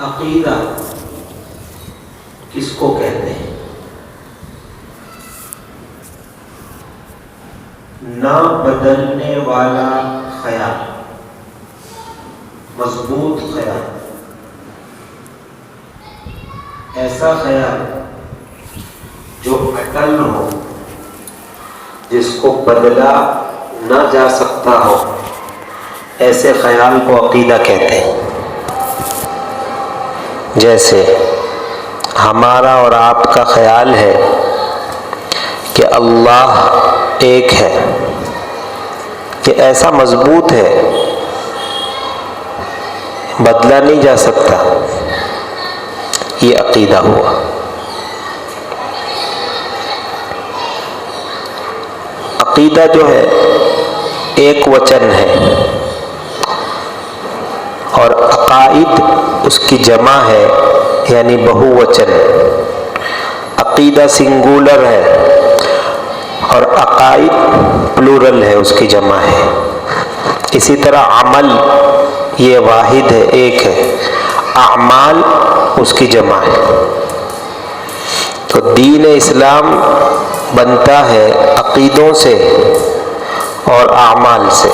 عقیدہ کس کو کہتے ہیں؟ نہ بدلنے والا خیال، مضبوط خیال، ایسا خیال جو اٹل ہو، جس کو بدلا نہ جا سکتا ہو، ایسے خیال کو عقیدہ کہتے ہیں۔ جیسے ہمارا اور آپ کا خیال ہے کہ اللہ ایک ہے، کہ ایسا مضبوط ہے، بدلا نہیں جا سکتا، یہ عقیدہ ہوا۔ عقیدہ جو ہے ایک وچن ہے، اور عقائد اس کی جمع ہے، یعنی بہو وچن۔ عقیدہ سنگولر ہے اور عقائد پلورل ہے، اس کی جمع ہے۔ اسی طرح عمل یہ واحد ہے، ایک ہے، اعمال اس کی جمع ہے۔ تو دین اسلام بنتا ہے عقیدوں سے اور اعمال سے۔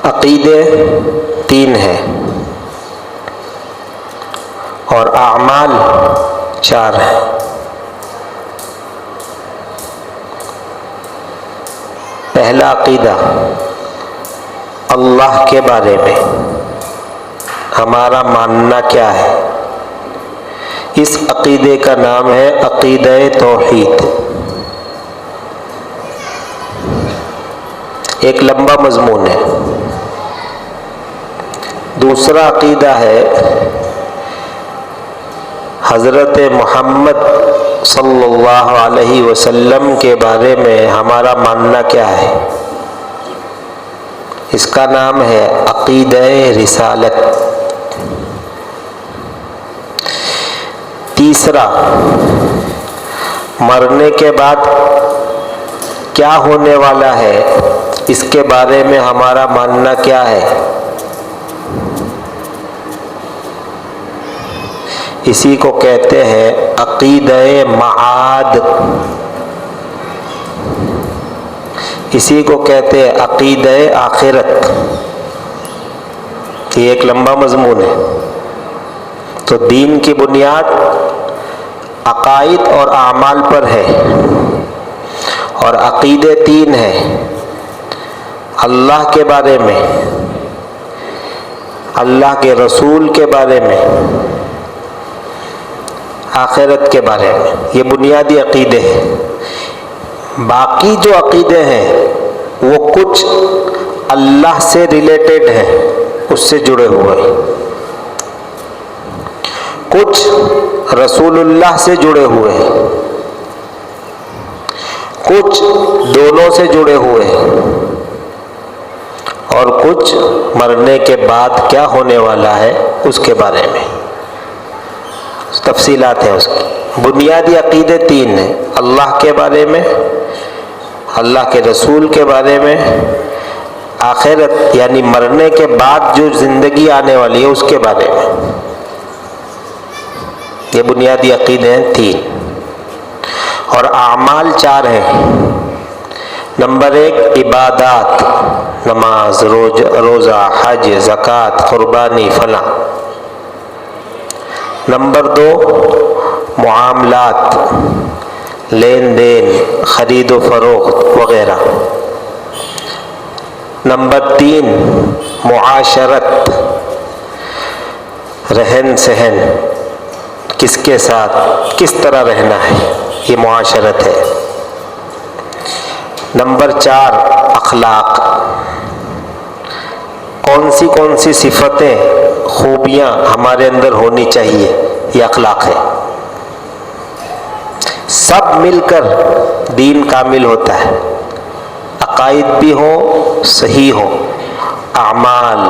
عقیدے تین ہیں اور اعمال چار ہیں۔ پہلا عقیدہ اللہ کے بارے میں ہمارا ماننا کیا ہے، اس عقیدے کا نام ہے عقیدہ توحید۔ ایک لمبا مضمون ہے۔ دوسرا عقیدہ ہے حضرت محمد صلی اللہ علیہ وسلم کے بارے میں ہمارا ماننا کیا ہے، اس کا نام ہے عقیدہ رسالت۔ تیسرا مرنے کے بعد کیا ہونے والا ہے، اس کے بارے میں ہمارا ماننا کیا ہے، اسی کو کہتے ہیں عقیدہ معاد، اسی کو کہتے ہیں عقیدہ آخرت۔ یہ ایک لمبا مضمون ہے۔ تو دین کی بنیاد عقائد اور اعمال پر ہے، اور عقیدے تین ہیں: اللہ کے بارے میں، اللہ کے رسول کے بارے میں، آخرت کے بارے میں۔ یہ بنیادی عقیدے ہیں۔ باقی جو عقیدے ہیں وہ کچھ اللہ سے ریلیٹڈ ہیں، اس سے جڑے ہوئے ہیں، کچھ رسول اللہ سے جڑے ہوئے ہیں، کچھ دونوں سے جڑے ہوئے ہیں، اور کچھ مرنے کے بعد کیا ہونے والا ہے اس کے بارے میں تفصیلات ہیں اس کی۔ بنیادی عقیدے تین ہیں: اللہ کے بارے میں، اللہ کے رسول کے بارے میں، آخرت یعنی مرنے کے بعد جو زندگی آنے والی ہے اس کے بارے میں۔ یہ بنیادی عقیدے ہیں تین، اور اعمال چار ہیں۔ نمبر ایک عبادات، نماز، روزہ، حج، زکوٰۃ، قربانی، فلاں۔ نمبر دو معاملات، لین دین، خرید و فروخت وغیرہ۔ نمبر تین معاشرت، رہن سہن، کس کے ساتھ کس طرح رہنا ہے، یہ معاشرت ہے۔ نمبر چار اخلاق، کون سی صفتیں، خوبیاں ہمارے اندر ہونی چاہیے، یہ اخلاق ہے۔ سب مل کر دین کامل ہوتا ہے۔ عقائد بھی ہوں، صحیح ہوں، اعمال،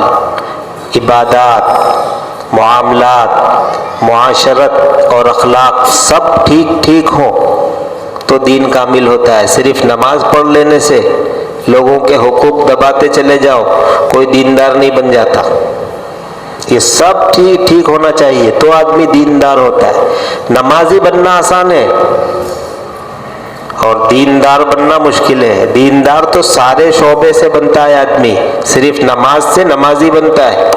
عبادات، معاملات، معاشرت اور اخلاق سب ٹھیک ٹھیک ہوں تو دین کامل ہوتا ہے۔ صرف نماز پڑھ لینے سے لوگوں کے حقوق دباتے چلے جاؤ، کوئی دیندار نہیں بن جاتا۔ یہ سب ٹھیک ہونا چاہیے تو آدمی دیندار ہوتا ہے۔ نمازی بننا آسان ہے اور دیندار بننا مشکل ہے۔ دیندار تو سارے شعبے سے بنتا ہے آدمی، صرف نماز سے نمازی بنتا ہے،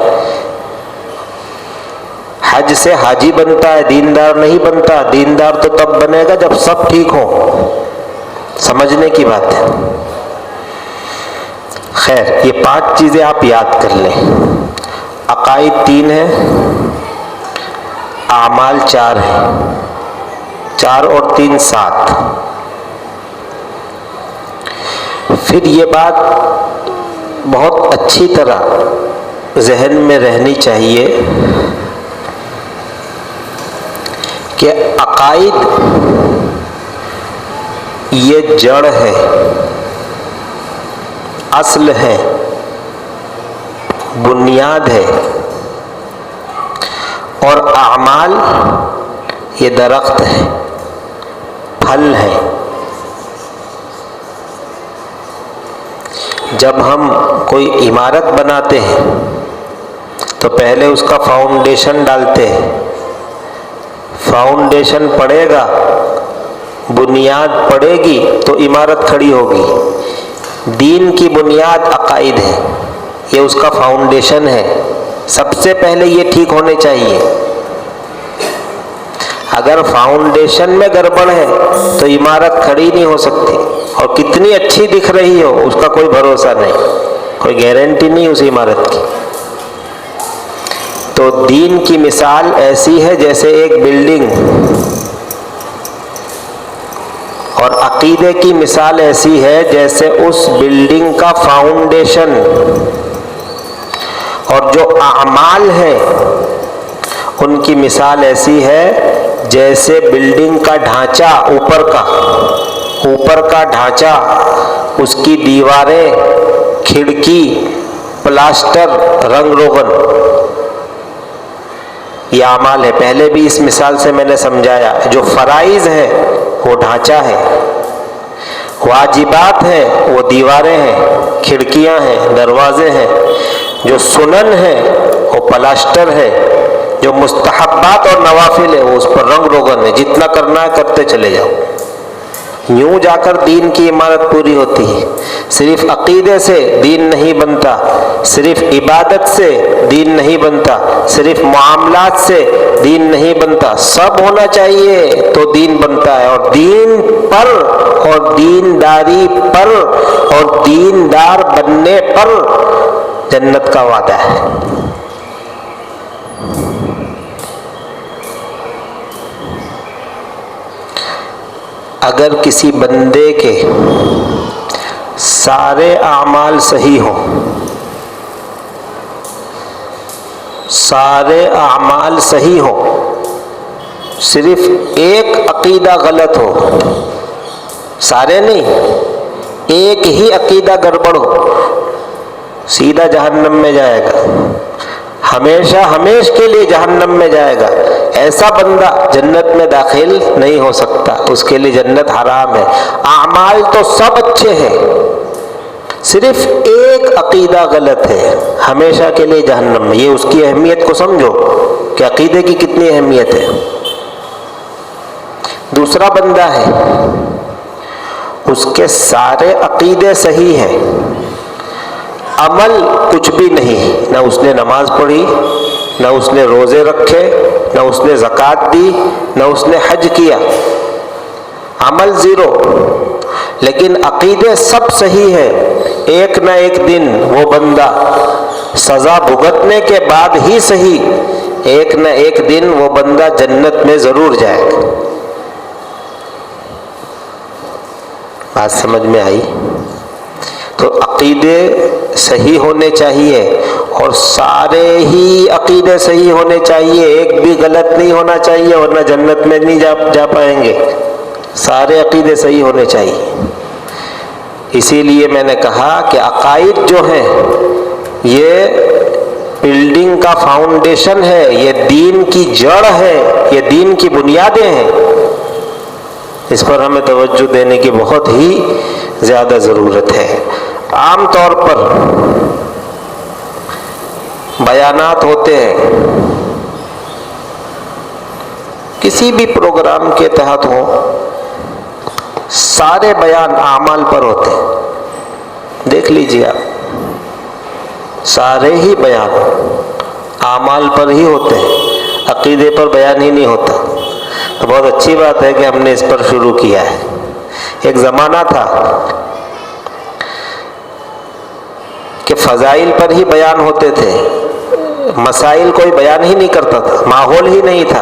حج سے حاجی بنتا ہے، دیندار نہیں بنتا۔ دیندار تو تب بنے گا جب سب ٹھیک ہو، سمجھنے کی بات ہے۔ خیر، یہ 5 چیزیں آپ یاد کر لیں۔ عقائد 3 ہیں، اعمال 4 ہیں، 4 اور 3 7۔ پھر یہ بات بہت اچھی طرح ذہن میں رہنی چاہیے کہ عقائد یہ جڑ ہے، اصل ہے، بنیاد ہے، اور اعمال یہ درخت ہے، پھل ہے۔ جب ہم کوئی عمارت بناتے ہیں تو پہلے اس کا فاؤنڈیشن ڈالتے ہیں، فاؤنڈیشن پڑے گا، بنیاد پڑے گی تو عمارت کھڑی ہوگی۔ دین کی بنیاد عقائد ہے، یہ اس کا فاؤنڈیشن ہے، سب سے پہلے یہ ٹھیک ہونے چاہیے۔ اگر فاؤنڈیشن میں گڑبڑ ہے تو عمارت کھڑی نہیں ہو سکتی، اور کتنی اچھی دکھ رہی ہو اس کا کوئی بھروسہ نہیں، کوئی گارنٹی نہیں اس عمارت کی۔ تو دین کی مثال ایسی ہے جیسے ایک بلڈنگ، اور عقیدے کی مثال ایسی ہے جیسے اس بلڈنگ کا فاؤنڈیشن، اور جو اعمال ہیں ان کی مثال ایسی ہے جیسے بلڈنگ کا ڈھانچہ، اوپر کا ڈھانچہ، اس کی دیواریں، کھڑکی، پلاسٹر، رنگ روغن، یہ اعمال ہے۔ پہلے بھی اس مثال سے میں نے سمجھایا، جو فرائض ہے وہ ڈھانچہ ہے، واجبات ہیں وہ دیواریں ہیں، کھڑکیاں ہیں، دروازے ہیں، جو سنن ہے وہ پلاسٹر ہے، جو مستحبات اور نوافل ہے وہ اس پر رنگ روغن ہے، جتنا کرنا ہے کرتے چلے جاؤ۔ یوں جا کر دین کی عمارت پوری ہوتی ہے۔ صرف عقیدے سے دین نہیں بنتا، صرف عبادت سے دین نہیں بنتا، صرف معاملات سے دین نہیں بنتا، سب ہونا چاہیے تو دین بنتا ہے۔ اور دین پر اور دینداری پر اور دیندار بننے پر جنت کا وعدہ ہے۔ اگر کسی بندے کے سارے اعمال صحیح ہوں، سارے اعمال صحیح ہوں، صرف ایک عقیدہ غلط ہو، سارے نہیں، ایک ہی عقیدہ گڑبڑ ہو، سیدھا جہنم میں جائے گا، ہمیشہ کے لیے جہنم میں جائے گا۔ ایسا بندہ جنت میں داخل نہیں ہو سکتا، اس کے لیے جنت حرام ہے۔ اعمال تو سب اچھے ہیں، صرف ایک عقیدہ غلط ہے، ہمیشہ کے لیے جہنم میں۔ یہ اس کی اہمیت کو سمجھو کہ عقیدے کی کتنی اہمیت ہے۔ دوسرا بندہ ہے، اس کے سارے عقیدے صحیح ہیں، عمل کچھ بھی نہیں، نہ اس نے نماز پڑھی، نہ اس نے روزے رکھے، نہ اس نے زکوٰۃ دی، نہ اس نے حج کیا، عمل زیرو، لیکن عقیدے سب صحیح ہیں۔ ایک نہ ایک دن وہ بندہ سزا بھگتنے کے بعد ہی صحیح، ایک نہ ایک دن وہ بندہ جنت میں ضرور جائے گا۔ بات سمجھ میں آئی؟ تو عقیدے صحیح ہونے چاہیے، اور سارے ہی عقیدے صحیح ہونے چاہیے، ایک بھی غلط نہیں ہونا چاہیے، ورنہ جنت میں نہیں جا پائیں گے۔ سارے عقیدے صحیح ہونے چاہیے۔ اسی لیے میں نے کہا کہ عقائد جو ہیں یہ بلڈنگ کا فاؤنڈیشن ہے، یہ دین کی جڑ ہے، یہ دین کی بنیادیں ہیں۔ اس پر ہمیں توجہ دینے کی بہت ہی زیادہ ضرورت ہے۔ عام طور پر بیانات ہوتے ہیں، کسی بھی پروگرام کے تحت ہو، سارے بیان اعمال پر ہوتے ہیں۔ دیکھ لیجیے آپ، سارے ہی بیان اعمال پر ہی ہوتے ہیں، عقیدے پر بیان ہی نہیں ہوتا۔ تو بہت اچھی بات ہے کہ ہم نے اس پر شروع کیا ہے۔ ایک زمانہ تھا کہ فضائل پر ہی بیان ہوتے تھے، مسائل کوئی بیان ہی نہیں کرتا تھا، ماحول ہی نہیں تھا۔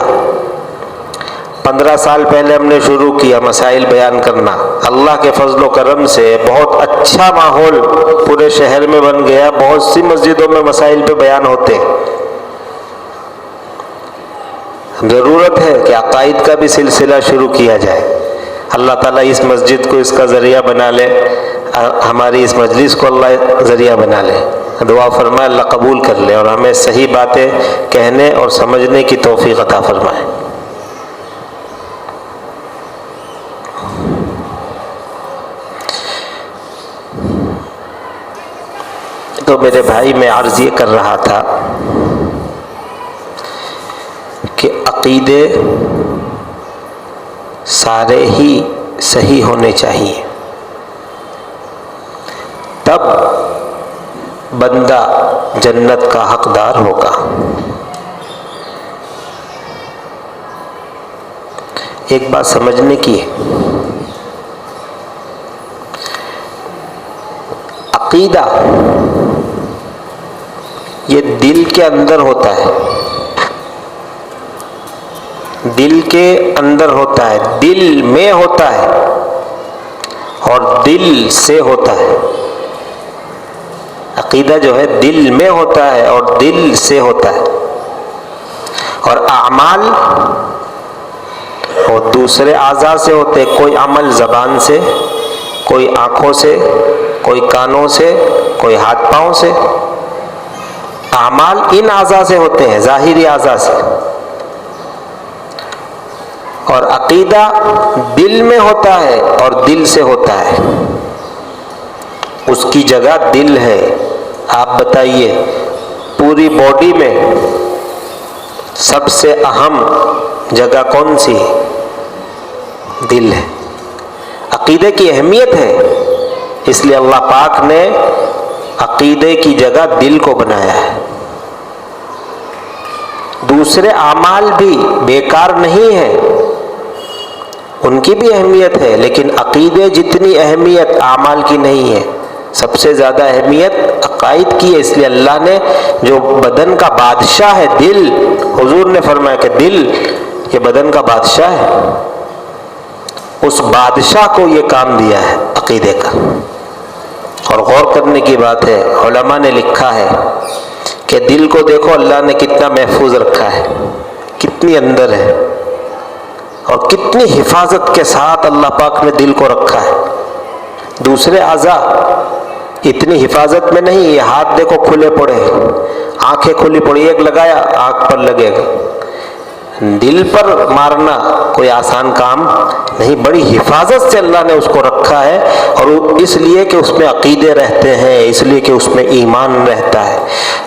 15 سال پہلے ہم نے شروع کیا مسائل بیان کرنا، اللہ کے فضل و کرم سے بہت اچھا ماحول پورے شہر میں بن گیا، بہت سی مسجدوں میں مسائل پہ بیان ہوتے ہیں۔ ضرورت ہے کہ عقائد کا بھی سلسلہ شروع کیا جائے۔ اللہ تعالیٰ اس مسجد کو اس کا ذریعہ بنا لے، ہماری اس مجلس کو اللہ ذریعہ بنا لے۔ دعا فرمائے اللہ قبول کر لے اور ہمیں صحیح باتیں کہنے اور سمجھنے کی توفیق عطا فرمائے۔ تو میرے بھائی، میں عرض یہ کر رہا تھا کہ عقیدے سارے ہی صحیح ہونے چاہیے، تب بندہ جنت کا حقدار ہوگا۔ ایک بات سمجھنے کی ہے، عقیدہ یہ دل کے اندر ہوتا ہے، دل کے اندر ہوتا ہے، دل میں ہوتا ہے اور دل سے ہوتا ہے۔ عقیدہ جو ہے دل میں ہوتا ہے اور دل سے ہوتا ہے، اور اعمال وہ دوسرے اعضاء سے ہوتے ہیں۔ کوئی عمل زبان سے، کوئی آنکھوں سے، کوئی کانوں سے، کوئی ہاتھ پاؤں سے۔ اعمال ان اعضاء سے ہوتے ہیں، ظاہری اعضاء سے، اور عقیدہ دل میں ہوتا ہے اور دل سے ہوتا ہے۔ اس کی جگہ دل ہے۔ آپ بتائیے، پوری باڈی میں سب سے اہم جگہ کون سی ہے؟ دل ہے۔ عقیدے کی اہمیت ہے، اس لیے اللہ پاک نے عقیدے کی جگہ دل کو بنایا ہے۔ دوسرے اعمال بھی بیکار نہیں ہیں، ان کی بھی اہمیت ہے، لیکن عقیدے جتنی اہمیت اعمال کی نہیں ہے۔ سب سے زیادہ اہمیت عقائد کی ہے، اس لیے اللہ نے جو بدن کا بادشاہ ہے دل، حضور نے فرمایا کہ دل یہ بدن کا بادشاہ ہے، اس بادشاہ کو یہ کام دیا ہے عقیدے کا۔ اور غور کرنے کی بات ہے، علماء نے لکھا ہے کہ دل کو دیکھو اللہ نے کتنا محفوظ رکھا ہے، کتنی اندر ہے، اور کتنی حفاظت کے ساتھ اللہ پاک نے دل کو رکھا ہے۔ دوسرے اعضاء اتنی حفاظت میں نہیں، یہ ہاتھ دیکھو کھلے پڑے، آنکھیں کھلی پڑی، ایک لگایا آنکھ پر لگے گا۔ دل پر مارنا کوئی آسان کام نہیں، بڑی حفاظت سے اللہ نے اس کو رکھا ہے، اور اس لیے کہ اس میں عقیدے رہتے ہیں، اس لیے کہ اس میں ایمان رہتا ہے۔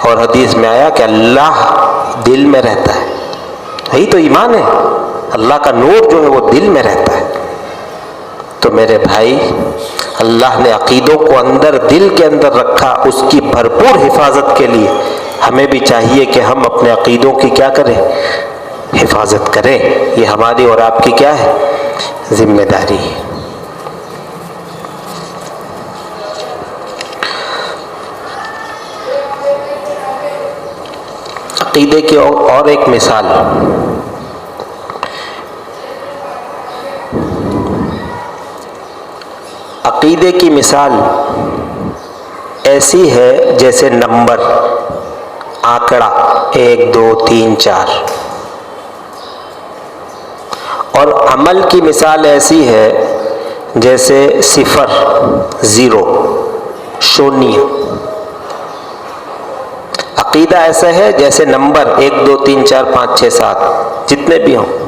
اور حدیث میں آیا کہ اللہ دل میں رہتا ہے، یہی تو ایمان ہے، اللہ کا نور جو ہے وہ دل میں رہتا ہے۔ تو میرے بھائی، اللہ نے عقیدوں کو اندر دل کے اندر رکھا، اس کی بھرپور حفاظت کے لیے ہمیں بھی چاہیے کہ ہم اپنے عقیدوں کی کیا کریں؟ حفاظت کریں۔ یہ ہماری اور آپ کی کیا ہے؟ ذمہ داری ہے۔ عقیدے کی اور ایک مثال، عقیدے کی مثال ایسی ہے جیسے نمبر، آنکڑا 1 2 3 4، اور عمل کی مثال ایسی ہے جیسے 0 0 شونیہ۔ عقیدہ ایسا ہے جیسے نمبر 1 2 3 4 5 6 7 جتنے بھی ہوں،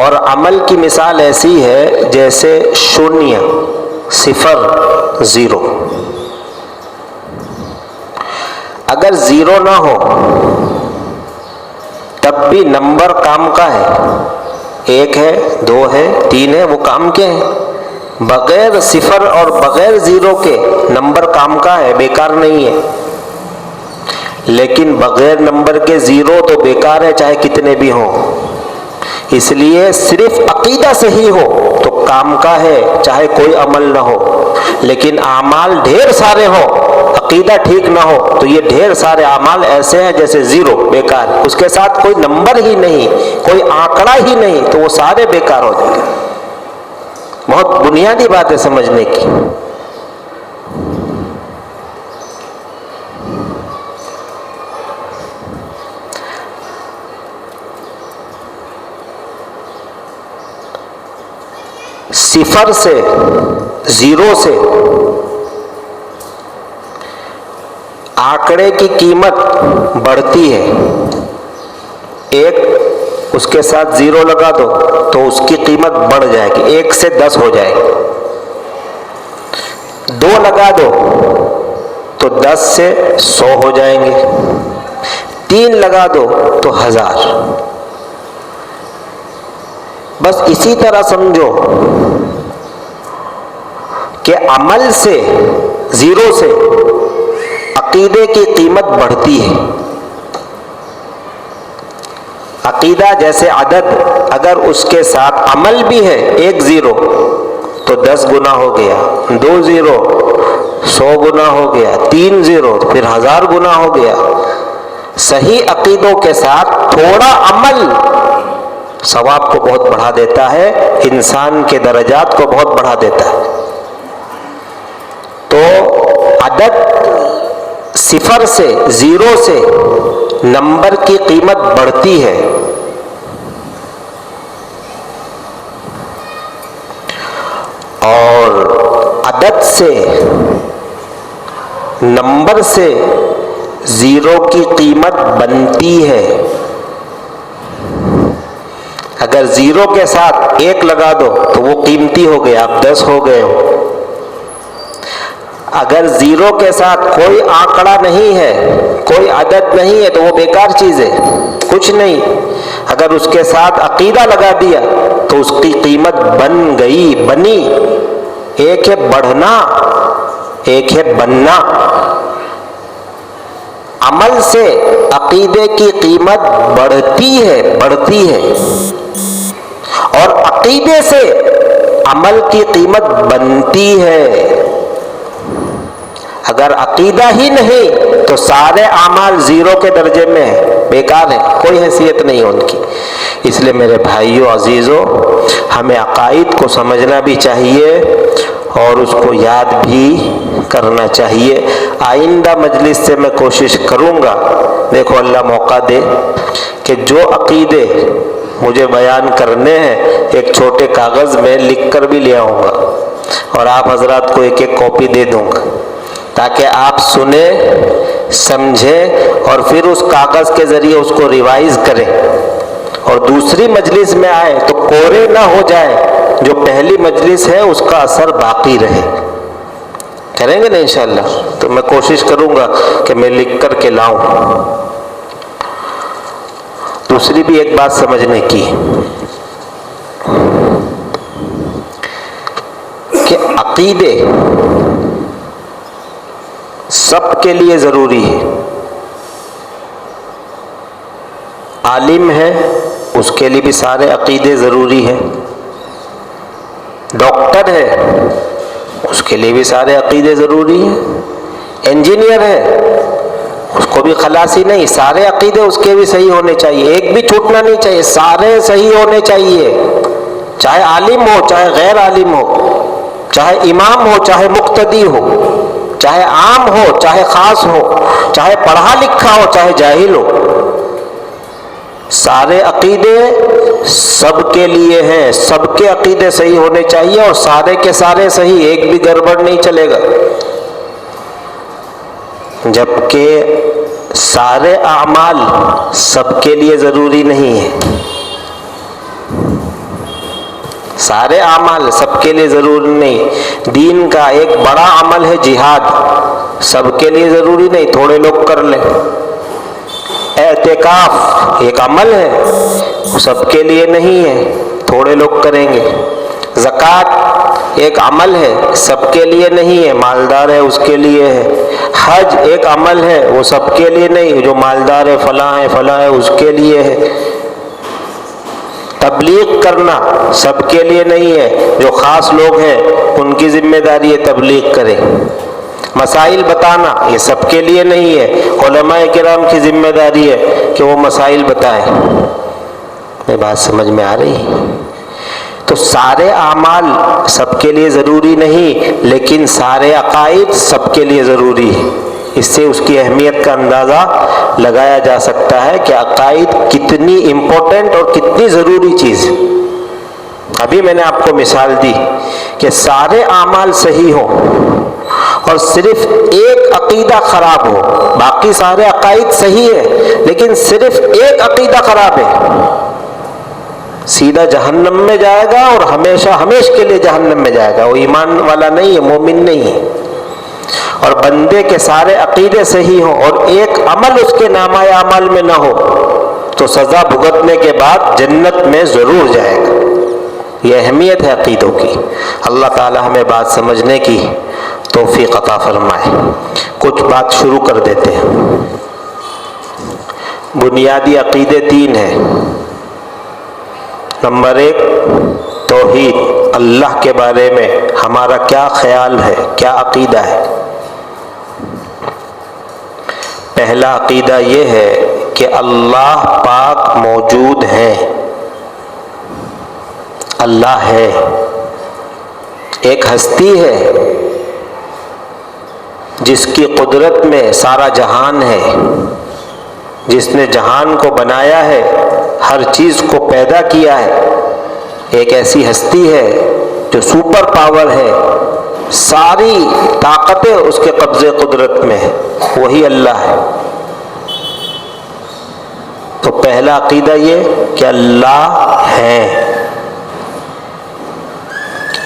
اور عمل کی مثال ایسی ہے جیسے شونیہ 0 0۔ اگر زیرو نہ ہو تب بھی نمبر کام کا ہے، 1 ہے، 2 ہے، 3 ہے، وہ کام کے ہیں. بغیر صفر اور بغیر زیرو کے نمبر کام کا ہے، بیکار نہیں ہے. لیکن بغیر نمبر کے زیرو تو بیکار ہے، چاہے کتنے بھی ہوں. اس لیے صرف عقیدہ صحیح ہو تو کام کا ہے، چاہے کوئی عمل نہ ہو. لیکن اعمال ڈھیر سارے ہوں، عقیدہ ٹھیک نہ ہو تو یہ ڈھیر سارے اعمال ایسے ہیں جیسے زیرو، بیکار. اس کے ساتھ کوئی نمبر ہی نہیں، کوئی آنکڑا ہی نہیں، تو وہ سارے بیکار ہو جائیں گے. بہت بنیادی بات ہے سمجھنے کی. صفر سے، زیرو سے آنکڑے کی قیمت بڑھتی ہے. 1 اس کے ساتھ زیرو لگا دو تو اس کی قیمت بڑھ جائے گی، 1 سے 10 ہو جائے گی. 2 لگا دو تو 10 سے 100 ہو جائیں گے. 3 لگا دو تو 1000. بس اسی طرح سمجھو کہ عمل سے، زیرو سے عقیدے کی قیمت بڑھتی ہے. عقیدہ جیسے عدد، اگر اس کے ساتھ عمل بھی ہے 1 زیرو تو 10 گنا ہو گیا، 2 زیرو 100 گنا ہو گیا، 3 زیرو پھر 1000 گنا ہو گیا. صحیح عقیدوں کے ساتھ تھوڑا عمل ثواب کو بہت بڑھا دیتا ہے، انسان کے درجات کو بہت بڑھا دیتا ہے. تو عدد صفر سے، زیرو سے نمبر کی قیمت بڑھتی ہے. اور عدد سے، نمبر سے زیرو کی قیمت بنتی ہے. اگر زیرو کے ساتھ 1 لگا دو تو وہ قیمتی ہو گیا، آپ 10 ہو گئے ہو. اگر زیرو کے ساتھ کوئی آنکڑا نہیں ہے، کوئی عدد نہیں ہے تو وہ بیکار چیز ہے، کچھ نہیں. اگر اس کے ساتھ عقیدہ لگا دیا تو اس کی قیمت بن گئی، بنی. ایک ہے بڑھنا، ایک ہے بننا. عمل سے عقیدے کی قیمت بڑھتی ہے اور عقیدے سے عمل کی قیمت بنتی ہے. اگر عقیدہ ہی نہیں تو سارے اعمال زیرو کے درجے میں ہیں، بیکار ہیں، کوئی حیثیت نہیں ان کی. اس لیے میرے بھائیوں عزیزوں، ہمیں عقائد کو سمجھنا بھی چاہیے اور اس کو یاد بھی کرنا چاہیے. آئندہ مجلس سے میں کوشش کروں گا، دیکھو اللہ موقع دے، کہ جو عقیدے مجھے بیان کرنے ہیں ایک چھوٹے کاغذ میں لکھ کر بھی لے آؤں گا اور آپ حضرات کو ایک ایک کاپی دے دوں گا، تاکہ آپ سنیں، سمجھیں اور پھر اس کاغذ کے ذریعے اس کو ریوائز کریں اور دوسری مجلس میں آئے تو کورے نہ ہو جائے، جو پہلی مجلس ہے اس کا اثر باقی رہے. کریں گے نا انشاءاللہ؟ تو میں کوشش کروں گا کہ میں لکھ کر کے لاؤں. دوسری بھی ایک بات سمجھنے کی کہ عقیدے سب کے لیے ضروری ہے. عالم ہے اس کے لیے بھی سارے عقیدے ضروری ہیں. ڈاکٹر ہے اس کے لیے بھی سارے عقیدے ضروری ہیں. انجینئر ہے اس کو بھی خلاصی نہیں، سارے عقیدے اس کے بھی صحیح ہونے چاہیے، ایک بھی چھوٹنا نہیں چاہیے، سارے صحیح ہونے چاہیے. چاہے عالم ہو چاہے غیر عالم ہو، چاہے امام ہو چاہے مقتدی ہو، چاہے عام ہو چاہے خاص ہو، چاہے پڑھا لکھا ہو چاہے جاہل ہو، سارے عقیدے سب کے لیے ہیں. سب کے عقیدے صحیح ہونے چاہیے اور سارے کے سارے صحیح، ایک بھی گڑبڑ نہیں چلے گا. جبکہ سارے اعمال سب کے لیے ضروری نہیں ہیں. سارے اعمال سب کے لیے ضروری نہیں. دین کا ایک بڑا عمل ہے جہاد. سب کے لیے ضروری نہیں، تھوڑے لوگ کر لیں۔ اعتکاف ایک عمل ہے، وہ سب کے لیے نہیں ہے، تھوڑے لوگ کریں گے۔ زکوٰۃ ایک عمل ہے، سب کے لیے نہیں ہے، مالدار ہے اس کے لیے ہے۔ حج ایک عمل ہے، وہ سب کے لیے نہیں، جو مالدار ہے فلاں ہے اس کے لیے ہے۔ تبلیغ کرنا سب کے لیے نہیں ہے، جو خاص لوگ ہیں ان کی ذمہ داری ہے تبلیغ کریں۔ مسائل بتانا یہ سب کے لیے نہیں ہے، علماء کرام کی ذمہ داری ہے کہ وہ مسائل بتائیں۔ یہ بات سمجھ میں آ رہی ہے؟ تو سارے اعمال سب کے لیے ضروری نہیں، لیکن سارے عقائد سب کے لیے ضروری ہے۔ اس سے اس کی اہمیت کا اندازہ لگایا جا سکتا ہے کہ عقائد کتنی امپورٹنٹ اور کتنی ضروری چیز ہے۔ ابھی میں نے آپ کو مثال دی کہ سارے اعمال صحیح ہوں اور صرف ایک عقیدہ خراب ہو، باقی سارے عقائد صحیح ہے لیکن صرف ایک عقیدہ خراب ہے، سیدھا جہنم میں جائے گا اور ہمیشہ کے لیے جہنم میں جائے گا، وہ ایمان والا نہیں ہے، مومن نہیں ہے۔ اور بندے کے سارے عقیدے صحیح ہوں اور ایک عمل اس کے نامہ اعمال میں نہ ہو تو سزا بھگتنے کے بعد جنت میں ضرور جائے گا۔ یہ اہمیت ہے عقیدوں کی۔ اللہ تعالی ہمیں بات سمجھنے کی توفیق عطا فرمائے۔ کچھ بات شروع کر دیتے ہیں۔ بنیادی عقیدے 3 ہیں۔ نمبر 1 توحید، اللہ کے بارے میں ہمارا کیا خیال ہے، کیا عقیدہ ہے۔ پہلا عقیدہ یہ ہے کہ اللہ پاک موجود ہیں، اللہ ہے، ایک ہستی ہے جس کی قدرت میں سارا جہان ہے، جس نے جہان کو بنایا ہے، ہر چیز کو پیدا کیا ہے۔ ایک ایسی ہستی ہے جو سپر پاور ہے، ساری طاقتیں اس کے قبضے قدرت میں ہے، وہی اللہ ہے۔ تو پہلا عقیدہ یہ کہ اللہ ہے۔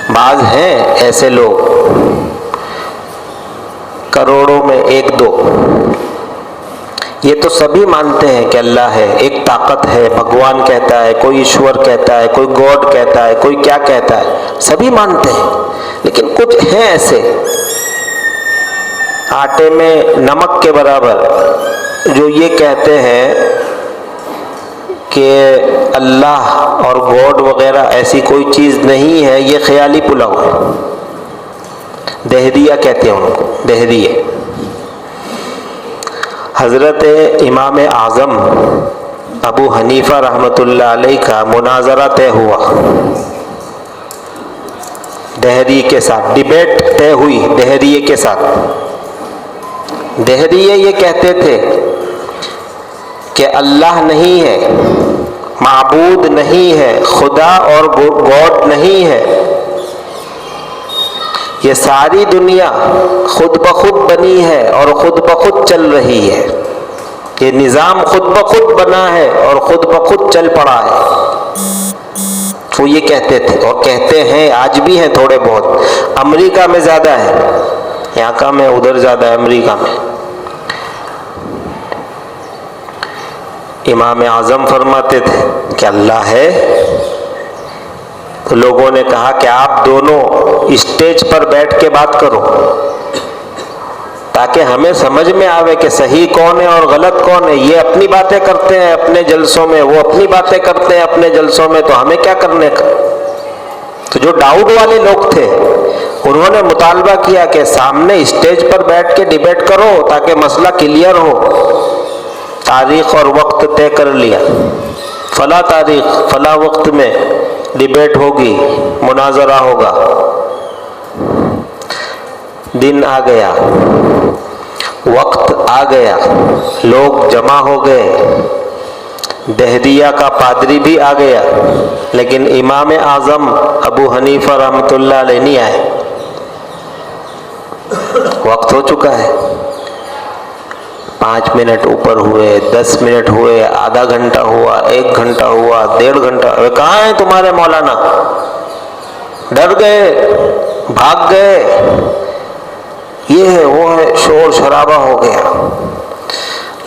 بعض ہیں ایسے لوگ، کروڑوں میں 1-2، یہ تو سبھی مانتے ہیں کہ اللہ ہے، ایک طاقت ہے، بھگوان کہتا ہے، کوئی ایشور کہتا ہے، کوئی گاڈ کہتا ہے، کوئی کیا کہتا ہے، سبھی مانتے ہیں۔ لیکن کچھ ہیں ایسے آٹے میں نمک کے برابر جو یہ کہتے ہیں کہ اللہ اور گاڈ وغیرہ ایسی کوئی چیز نہیں ہے، یہ خیالی پلاؤ ہے۔ دہریہ کہتے ہیں ان کو، دہریہ۔ حضرت امام اعظم ابو حنیفہ رحمۃ اللہ علیہ کا مناظرہ طے ہوا، دہری کے ساتھ ڈیبیٹ طے ہوئی، دہریے کے ساتھ۔ دہریے یہ کہتے تھے کہ اللہ نہیں ہے، معبود نہیں ہے، خدا اور گاڈ نہیں ہے، یہ ساری دنیا خود بخود بنی ہے اور خود بخود چل رہی ہے، یہ نظام خود بخود بنا ہے اور خود بخود چل پڑا ہے۔ وہ یہ کہتے تھے اور کہتے ہیں، آج بھی ہیں تھوڑے بہت۔ امریکہ میں زیادہ ہے، یہاں کا میں ادھر زیادہ ہے امریکہ میں۔ امام اعظم فرماتے تھے کہ اللہ ہے، تو لوگوں نے کہا کہ آپ دونوں اسٹیج پر بیٹھ کے بات کرو تاکہ ہمیں سمجھ میں آوے کہ صحیح کون ہے اور غلط کون ہے۔ یہ اپنی باتیں کرتے ہیں اپنے جلسوں میں، وہ اپنی باتیں کرتے ہیں اپنے جلسوں میں، تو ہمیں کیا کرنے کا۔ تو جو ڈاؤٹ والے لوگ تھے انہوں نے مطالبہ کیا کہ سامنے اسٹیج پر بیٹھ کے ڈیبیٹ کرو تاکہ مسئلہ کلیئر ہو۔ تاریخ اور وقت طے کر لیا، فلاں تاریخ فلاں وقت میں ڈیبیٹ ہوگی، مناظرہ ہوگا۔ دن آ گیا، وقت آ گیا، لوگ جمع ہو گئے، دہدیہ کا پادری بھی آ گیا، لیکن امام اعظم ابو حنیفہ رحمۃ اللہ علیہ نہیں آئے۔ وقت ہو چکا ہے، 5 منٹ اوپر ہوئے، 10 منٹ ہوئے، آدھا گھنٹہ ہوا، 1 گھنٹہ ہوا، 1.5 گھنٹہ۔ کہاں ہیں تمہارے مولانا؟ ڈر گئے، بھاگ گئے۔ یہ ہے وہ ہے، شور شرابہ ہو گیا۔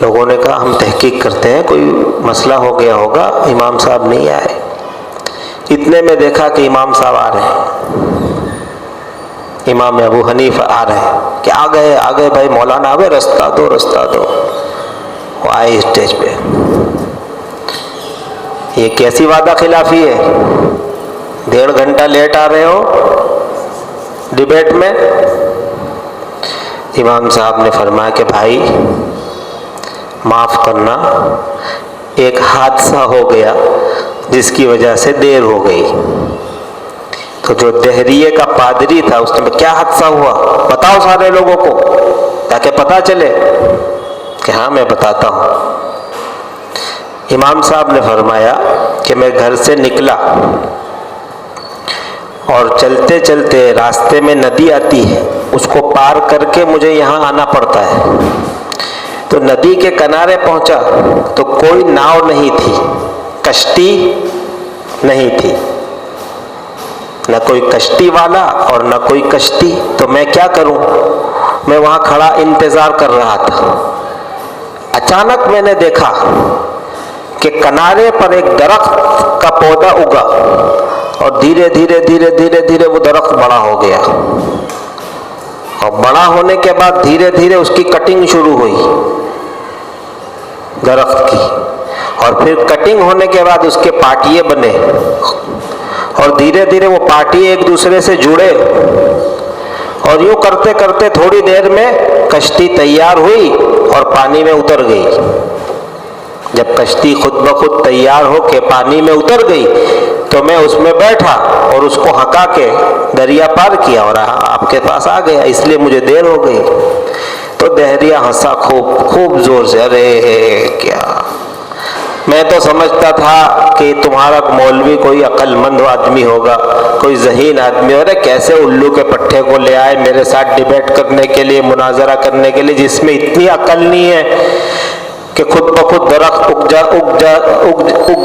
لوگوں نے کہا ہم تحقیق کرتے ہیں، کوئی مسئلہ ہو گیا ہوگا، امام صاحب نہیں آئے۔ اتنے میں دیکھا کہ امام صاحب آ رہے ہیں، امام ابو حنیفہ آ رہے ہیں کہ آ گئے بھائی مولانا آ گئے، رستہ دو۔ وہ آئے اسٹیج پہ۔ یہ کیسی وعدہ خلافی ہے؟ 1.5 گھنٹہ لیٹ آ رہے ہو ڈیبیٹ میں۔ امام صاحب نے فرمایا کہ بھائی معاف کرنا، ایک حادثہ ہو گیا جس کی وجہ سے دیر ہو گئی۔ تو جو دہریے کا پادری تھا اس نے کیا حادثہ ہوا بتاؤ سارے لوگوں کو، تاکہ پتہ چلے کہ ہاں میں بتاتا ہوں۔ امام صاحب نے فرمایا کہ میں گھر سے نکلا اور چلتے چلتے راستے میں ندی آتی ہے، اس کو پار کر کے مجھے یہاں آنا پڑتا ہے۔ تو ندی کے کنارے پہنچا تو کوئی ناؤ نہیں تھی، کشتی نہیں تھی، نہ کوئی کشتی والا اور نہ کوئی کشتی۔ تو میں کیا کروں؟ میں وہاں کھڑا انتظار کر رہا تھا۔ اچانک میں نے دیکھا کہ کنارے پر ایک درخت کا پودا اگا اور دھیرے دھیرے وہ درخت بڑا ہو گیا، اور بڑا ہونے کے بعد دھیرے دھیرے اس کی کٹنگ شروع ہوئی درخت کی، اور پھر کٹنگ ہونے کے بعد اس کے پاٹیے بنے، اور دھیرے دھیرے وہ پاٹیے ایک دوسرے سے جڑے، اور یوں کرتے کرتے تھوڑی دیر میں کشتی تیار ہوئی اور پانی میں اتر گئی۔ جب کشتی خود بخود تیار ہو کے پانی میں اتر گئی تو میں اس میں بیٹھا اور اس کو ہکا کے دریا پار کیا اور آپ کے پاس آ گیا، اس لیے مجھے دیر ہو گئی۔ تو دہریہ ہنسا خوب زور سے، ارے کیا، میں تو سمجھتا تھا کہ تمہارا مولوی کوئی عقل مند آدمی ہوگا، کوئی ذہین آدمی، اور کیسے الو کے پٹھے کو لے آئے میرے ساتھ ڈیبیٹ کرنے کے لیے، مناظرہ کرنے کے لیے، جس میں اتنی عقل نہیں ہے کہ خود بخود درخت اگ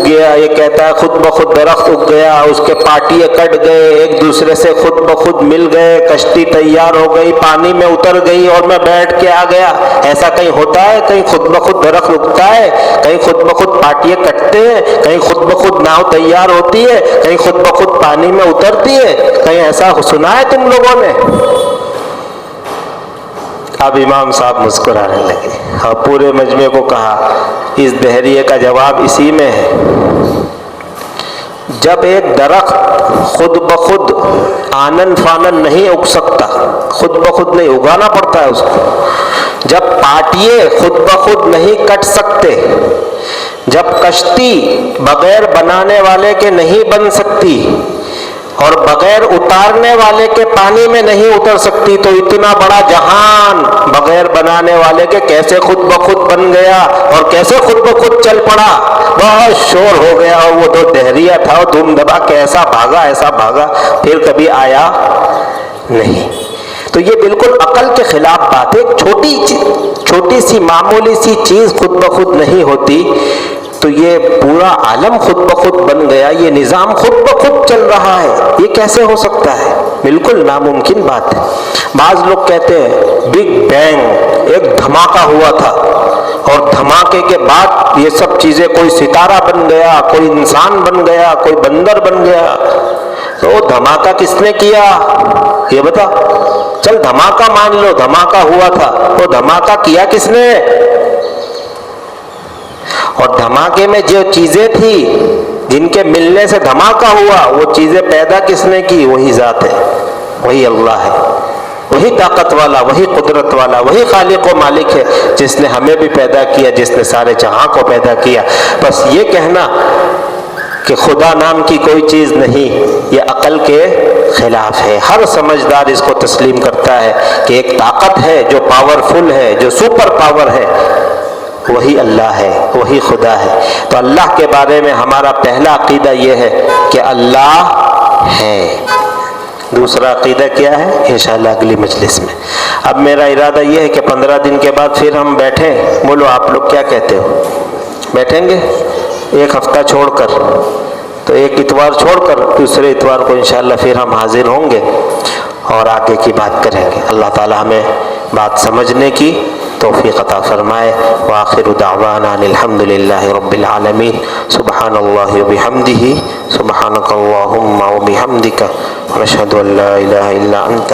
گیا۔ یہ کہتا ہے خود بخود درخت اگ گیا، اس کے پاٹیے کٹ گئے، ایک دوسرے سے خود بخود مل گئے، کشتی تیار ہو گئی، پانی میں اتر گئی اور میں بیٹھ کے آ گیا۔ ایسا کہیں ہوتا ہے؟ کہیں خود بخود درخت اگتا ہے؟ کہیں خود بخود پاٹیے کٹتے ہیں؟ کہیں خود بخود ناؤ تیار ہوتی ہے؟ کہیں خود بخود پانی میں اترتی ہے؟ کہیں ایسا سنا ہے تم لوگوں نے؟ اب امام صاحب مسکرانے لگے اور پورے مجمع کو کہا اس دہریے کا جواب اسی میں ہے۔ جب ایک درخت خود بخود آنن فانن نہیں اگ سکتا، خود بخود نہیں، اگانا پڑتا ہے اس کو۔ جب پاٹیے خود بخود نہیں کٹ سکتے، جب کشتی بغیر بنانے والے کے نہیں بن سکتی اور بغیر اتارنے والے کے پانی میں نہیں اتر سکتی، تو اتنا بڑا جہان بغیر بنانے والے کے کیسے خود بخود بن گیا اور کیسے خود بخود چل پڑا؟ بہت شور ہو گیا، اور وہ جو دہریہ تھا وہ دھوم دھما کے ایسا بھاگا، پھر کبھی آیا نہیں۔ تو یہ بالکل عقل کے خلاف بات ہے۔ چھوٹی سی معمولی سی چیز خود بخود نہیں ہوتی، تو یہ پورا عالم خود بخود بن گیا، یہ نظام خود بخود چل رہا ہے، یہ کیسے ہو سکتا ہے؟ بالکل ناممکن بات ہے۔ بعض لوگ کہتے ہیں بگ بینگ، ایک دھماکہ ہوا تھا اور دھماکے کے بعد یہ سب چیزیں، کوئی ستارہ بن گیا، کوئی انسان بن گیا، کوئی بندر بن گیا۔ تو وہ دھماکہ کس نے کیا یہ بتا؟ چل دھماکہ مان لو، دھماکہ ہوا تھا، وہ دھماکہ کیا کس نے؟ اور دھماکے میں جو چیزیں تھی جن کے ملنے سے دھماکہ ہوا، وہ چیزیں پیدا کس نے کی؟ وہی ذات ہے، وہی اللہ ہے، وہی طاقت والا، وہی قدرت والا، وہی خالق و مالک ہے، جس نے ہمیں بھی پیدا کیا، جس نے سارے جہاں کو پیدا کیا۔ بس یہ کہنا کہ خدا نام کی کوئی چیز نہیں، یہ عقل کے خلاف ہے۔ ہر سمجھدار اس کو تسلیم کرتا ہے کہ ایک طاقت ہے جو پاورفل ہے، جو سپر پاور ہے، وہی اللہ ہے، وہی خدا ہے۔ تو اللہ کے بارے میں ہمارا پہلا عقیدہ یہ ہے کہ اللہ ہے۔ دوسرا عقیدہ کیا ہے؟ انشاءاللہ اگلی مجلس میں۔ اب میرا ارادہ یہ ہے کہ 15 دن کے بعد پھر ہم بیٹھیں۔ بولو آپ لوگ کیا کہتے ہو؟ بیٹھیں گے ایک ہفتہ چھوڑ کر، تو ایک اتوار چھوڑ کر دوسرے اتوار کو انشاءاللہ پھر ہم حاضر ہوں گے، اور آگے کی بات کریں گے. اللہ تعالی ہمیں بات سمجھنے کی توفیق عطا فرمائے. وآخر دعوانا ان الحمد للہ رب العالمین. سبحان اللہ وبحمدہ سبحانک اللہم وبحمدک ونشہد ان لا الہ الا انت